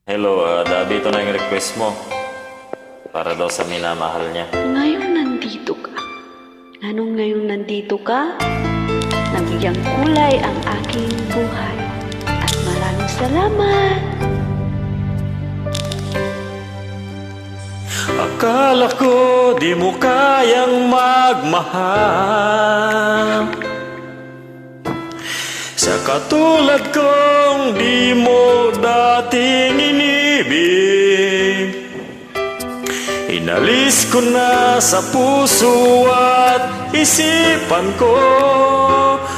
Hello, Dabi, ito na yung request mo. Para daw sa minamahal niya. Ngayon nandito ka. Anong ngayon nandito ka? Nabigyang kulay ang aking buhay. At maraming salamat. Akala ko di mo kayang magmahal, sa katulad kong di mo dating inibig. Inalis ko na sa puso at isipan ko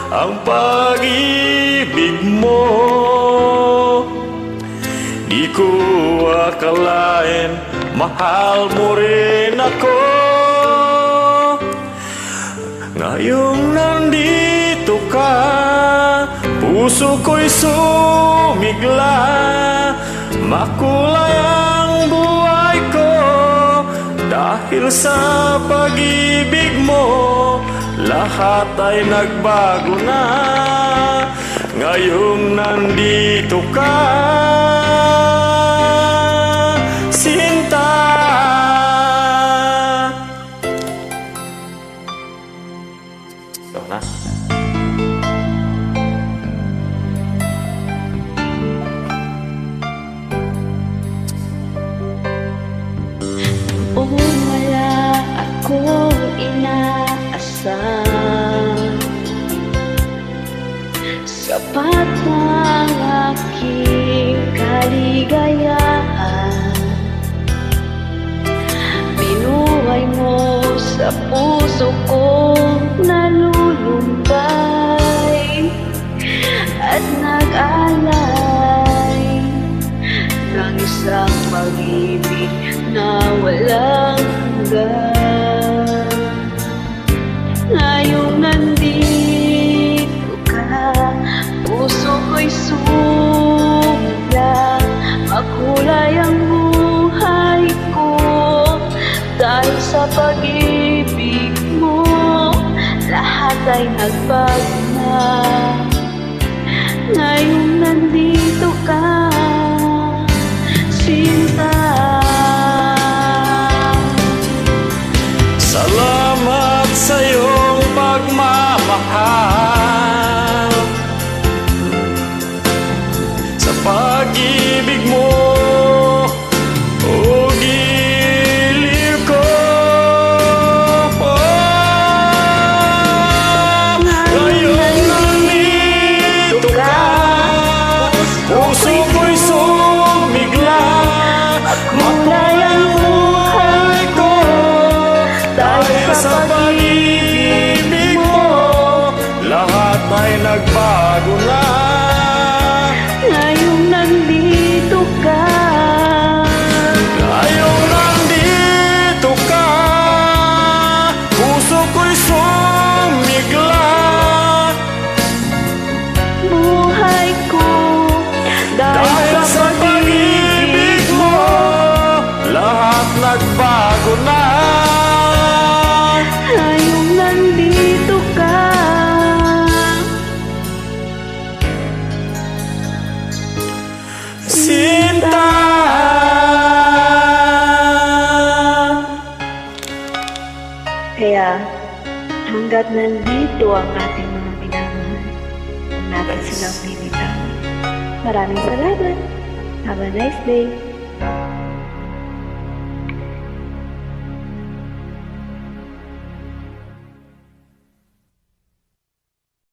ang pag-ibig mo. Di ko akalain mahal mo rin ako. Ngayong nandito ka, puso ko'y sumigla. Makulay ang buhay ko dahil sa pag-ibig mo. Lahat ay nagbago na ngayong nandito ka, Sinta. Ito na. Wala ako inaasam. Sapat ng aking kaligayahan. Binuhay mo sa puso ko nalulumbay at nag-alay ng isang pag-ibig na walang hanggan. Ngayong nandito ka, puso ko'y sumigla. Makulay ang buhay ko dahil sa pag-ibig mo. Lahat ay nagbago na ngayong nandito ka, Sinta. Salamat sa iyong pagmamahal, sa pag-ibig mo, o giliw ko. Ngayon nandito ka, puso ko'y sumigla. Makulay ang buhay ko dahil sa pag-ibig mo. Lahat ay nagbago na Ngayong nandito ka, ngayong nandito ka, puso ko'y sumigla. buhay ko Dahil sa pag-ibig mo, lahat nagbago na. ngayong nandito ka, Sinta. Kaya hanggat nandito ang ating mga minamahal, huwag natin silang bibitaw. Maraming salamat. Have a nice day.